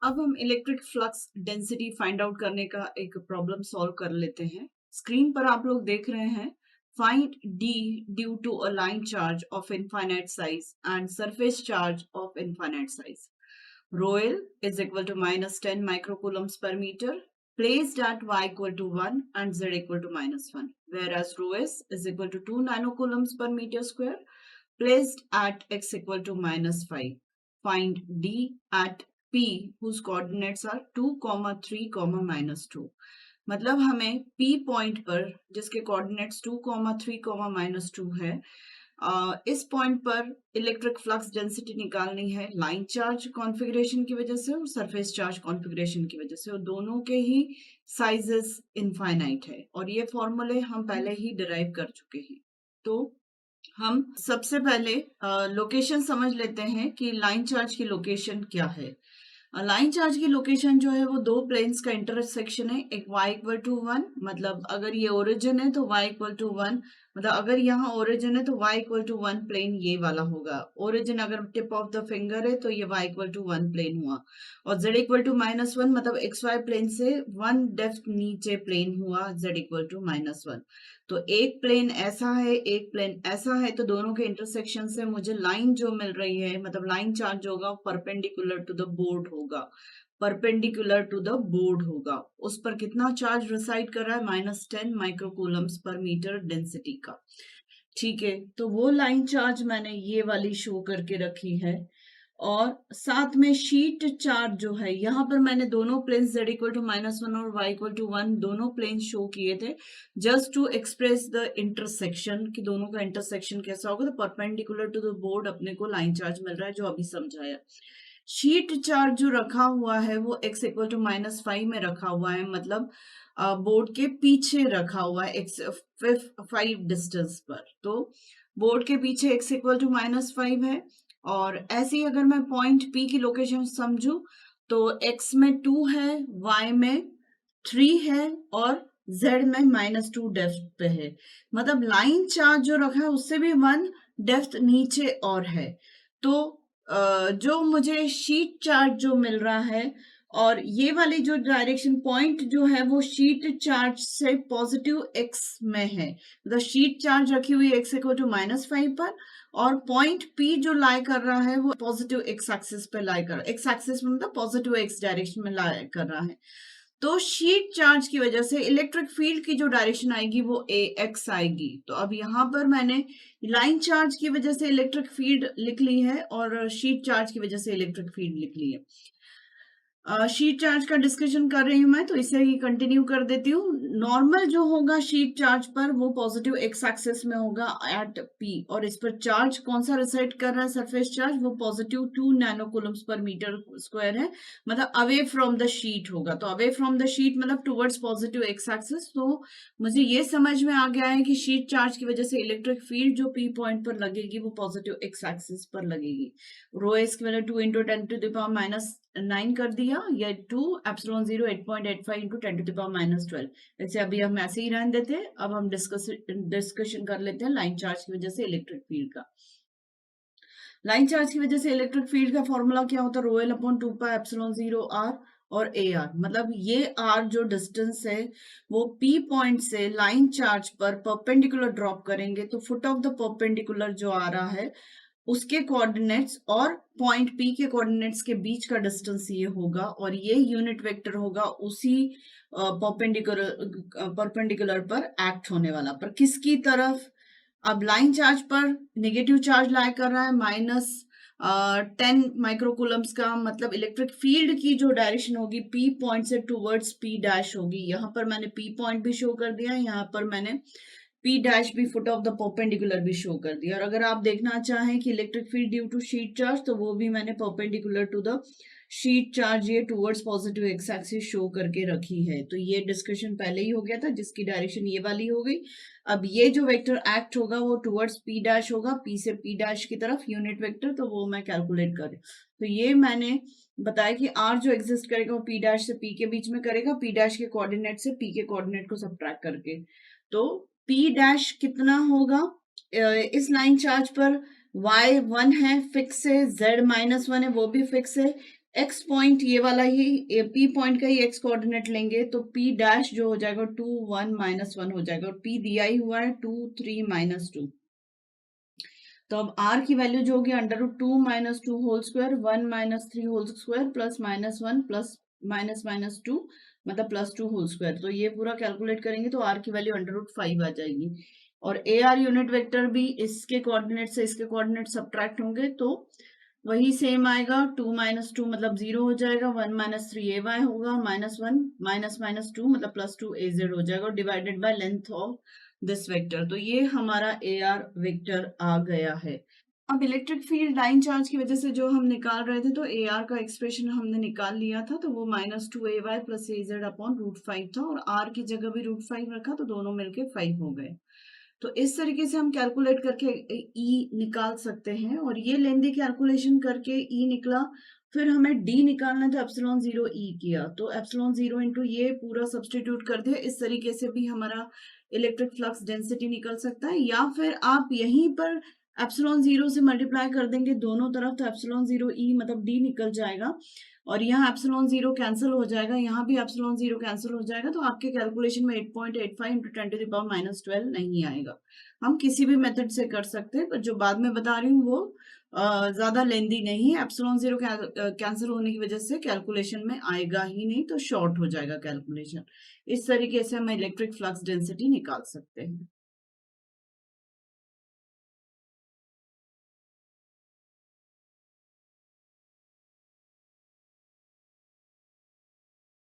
अब हम electric flux density find out करने का एक प्रॉब्लम सॉल्व कर लेते हैं। स्क्रीन पर आप लोग देख रहे हैं, find the due to a line charge of infinite size and surface charge of infinite size. Rho is equal to minus 10 microcoulombs per meter placed at y equal to 1 and z equal to minus 1, whereas rho s is equal to 2 nanocoulombs per meter square placed at x equal to minus 5. Find d at p whose coordinates are 2, 3, minus 2. मतलब हमें P point पर जिसके coordinates 2, 3, minus 2 है, इस point पर electric flux density निकालनी है line charge configuration की वजह से और सरफेस चार्ज कॉन्फ़िगरेशन की वजह से, और दोनों के ही साइजेस इनफाइनाइट है और ये फॉर्मूले हम पहले ही डिराइव कर चुके हैं। तो हम सबसे पहले लोकेशन समझ लेते हैं कि लाइन चार्ज की लोकेशन क्या है। लाइन चार्ज की लोकेशन जो है वो दो प्लेन्स का इंटरसेक्शन है। एक y इक्वल टू 1, मतलब अगर ये ओरिजिन है तो y इक्वल टू 1, मतलब अगर यहाँ ओरिजिन है तो y इक्वल टू 1 प्लेन ये वाला होगा। ओरिजिन अगर टिप ऑफ द फिंगर है तो ये y इक्वल टू 1 प्लेन हुआ, और z इक्वल टू माइनस 1 मतलब एक्स वाई प्लेन से 1 डेप्थ नीचे प्लेन हुआ z इक्वल टू माइनस 1। तो एक प्लेन ऐसा है, एक प्लेन ऐसा है, तो दोनों के इंटरसेक्शन से मुझे लाइन जो मिल रही है, मतलब लाइन चार्ज होगा परपेंडिकुलर टू द बोर्ड होगा, परपेंडिकुलर टू द बोर्ड होगा। उस पर कितना चार्ज रिसाइड कर रहा है? माइनस 10 माइक्रोकूलम्स पर मीटर डेंसिटी का। ठीक है, तो वो लाइन चार्ज मैंने ये वाली शो करके रखी है, और साथ में शीट चार्ज जो है, यहाँ पर मैंने दोनों planes z equal to minus 1 और y इक्वल टू 1 दोनों प्लेन्स शो किए थे, just to express the intersection कि दोनों का इंटरसेक्शन कैसा होगा। तो परपेंडिकुलर टू द बोर्ड अपने को लाइन चार्ज मिल रहा है जो अभी समझाया। शीट चार्ज जो रखा हुआ है वो x इक्वल टू माइनस 5 में रखा हुआ है, मतलब बोर्ड के पीछे रखा हुआ है x 5 डिस्टेंस पर। तो बोर्ड के पीछे x इक्वल टू माइनस 5 है, और ऐसे ही अगर मैं पॉइंट P की लोकेशन समझू तो x में 2 है, y में 3 है और z में माइनस 2 डेप्थ पे है। मतलब लाइन चार्ज जो रखा है उससे भी 1 डेप्थ नीचे और है। तो जो मुझे शीट चार्ज जो मिल रहा है, और ये वाली जो डायरेक्शन पॉइंट जो है वो शीट चार्ज से पॉजिटिव x में है, मतलब शीट चार्ज रखी हुई x इक्वल टू माइनस 5 पर, और पॉइंट P जो लाई कर रहा है वो पॉजिटिव x एक्सिस पे लाई कर, x एक्सिस में मतलब पॉजिटिव x डायरेक्शन में लाई कर रहा है। तो शीट चार्ज की वजह से इलेक्ट्रिक फील्ड की जो डायरेक्शन आएगी वो ax आएगी। तो अब यहाँ पर मैंने लाइन चार्ज की वजह से इलेक्ट्रिक फील्ड लिख ली है और शीट चार्ज की वजह से इलेक्ट्रिक फील्ड लिख ली है। शीट चार्ज का डिस्कशन कर रही हूँ मैं, तो इसे ही कंटिन्यू कर देती हूँ। नॉर्मल जो होगा शीट चार्ज पर वो पॉजिटिव एक्स एक्सिस में होगा एट पी, और इस पर चार्ज कौन सा रिसाइड कर रहा है? सरफेस चार्ज, वो पॉजिटिव 2 नैनोकूलम्स पर मीटर स्क्वायर है, मतलब अवे फ्रॉम द शीट होगा। तो अवे फ्रॉम द शीट मतलब टुवर्ड्स पॉजिटिव एक्स एक्सिस। तो मुझे ये समझ में आ गया है कि शीट चार्ज की वजह से इलेक्ट्रिक फील्ड जो पी पॉइंट पर लगेगी वो पॉजिटिव एक्स एक्सिस पर लगेगी। रो एस की value 2 into 10 to the power minus 9 कर दिया, या 2 epsilon 0 8.85 into 10 to the power minus 12। ऐसे अभी हम ऐसे ही रहने देते हैं। अब हम डिस्कशन कर लेते हैं लाइन चार्ज की वजह से इलेक्ट्रिक फील्ड का। लाइन चार्ज की वजह से इलेक्ट्रिक फील्ड का फॉर्मूला क्या होता है? Rho L upon 2 pi epsilon 0 R और ए आर, मतलब ये आर जो डिस्टेंस है वो पी पॉइंट से लाइन चार्ज पर परपेंडिकुलर ड्रॉप करेंगे, तो फुट ऑफ द परपेंडिकुलर जो आ रहा है उसके कोऑर्डिनेट्स और पॉइंट पी के कोऑर्डिनेट्स के बीच का डिस्टेंस ये होगा, और ये यूनिट वेक्टर होगा उसी परपेंडिकुलर पर एक्ट होने वाला। पर किसकी तरफ? अब लाइन चार्ज पर नेगेटिव चार्ज लाई कर रहा है माइनस 10 माइक्रोकूलम्स का, मतलब इलेक्ट्रिक फील्ड की जो डायरेक्शन होगी पी पॉइंट से टूवर्ड्स पी डैश होगी। यहाँ पर मैंने पी पॉइंट भी शो कर दिया, यहाँ पर मैंने P डैश भी फुट ऑफ द परपेंडिकुलर भी शो कर दिया। और अगर आप देखना चाहें कि electric field due to sheet charge, तो वो भी मैंने perpendicular to the sheet charge ये towards positive X axis show करके रखी है। तो ये डिस्कशन पहले ही हो गया था, जिसकी डायरेक्शन ये वाली हो गई। अब ये जो वेक्टर एक्ट होगा वो टुवर्ड्स P डैश होगा, P से P डैश की तरफ यूनिट वेक्टर, तो वो मैं कैलकुलेट कर रही हूँ। तो ये मैंने बताया कि R जो एग्जिस्ट करेगा वो P डैश से P के बीच में करेगा, P डैश के कोऑर्डिनेट से P के कोऑर्डिनेट को सब्ट्रैक्ट करके। तो P डैश कितना होगा? इस लाइन चार्ज पर y 1 है, फिक्स है, z माइनस 1 है, वो भी फिक्स है, एक्स पॉइंट ये वाला ही पी पॉइंट का ही एक्स कोऑर्डिनेट लेंगे तो पी डैश जो हो जाएगा 2 1 -1 हो जाएगा और पी दिया ही हुआ है 2 3 -2। तो अब r की वैल्यू जो होगी √2 - 2 whole square 1 - 3 whole square plus -1 plus -2 मतलब +2 होल स्क्वायर। तो ये पूरा कैलकुलेट करेंगे तो r की वैल्यू √5 आ जाएगी और ar यूनिट वेक्टर भी इसके कोऑर्डिनेट से इसके कोऑर्डिनेट सब्ट्रैक्ट होंगे तो वही सेम आएगा 2 - 2 मतलब 0 हो जाएगा 1 - 3 ay होगा -1 -2 मतलब +2 az हो जाएगा और divided by length of this vector. तो ये हमारा ए आर वेक्टर आ गया है। अब इलेक्ट्रिक फील्ड लाइन चार्ज की वजह से जो हम निकाल रहे थे तो ए आर का एक्सप्रेशन हमने निकाल लिया था तो वो -2ay प्लस ए जेड अपॉन √5 था और आर की जगह भी √5 रखा तो दोनों मिलके 5 हो गए। तो इस तरीके से हम कैलकुलेट करके ई निकाल सकते हैं और ये लेंदी कैलकुलेशन करके ई निकला। फिर हमें डी निकालना है तो एप्सिलॉन 0 ई किया तो एप्सिलॉन 0 इंटू ये पूरा सब्सटीट्यूट कर दिया। इस तरीके से भी हमारा इलेक्ट्रिक फ्लक्स डेंसिटी निकल सकता है या फिर आप यहीं पर एप्सिलॉन 0 से मल्टीप्लाई कर देंगे दोनों तरफ तो एप्सिलॉन 0 ई मतलब डी निकल जाएगा और यहाँ एप्सिलॉन 0 कैंसिल हो जाएगा, यहाँ भी एप्सिलॉन 0 कैंसिल हो जाएगा तो आपके कैलकुलेशन में 8.85 इंटू 10⁻⁻12 नहीं आएगा। हम किसी भी मेथड से कर सकते हैं पर जो बाद में बता रही हूँ वो ज्यादा लेंदी नहीं है। एप्सिलॉन 0 कैंसिल होने की वजह से कैलकुलेशन में आएगा ही नहीं तो शॉर्ट हो जाएगा कैलकुलेशन। इस तरीके से हम इलेक्ट्रिक फ्लक्स डेंसिटी निकाल सकते हैं।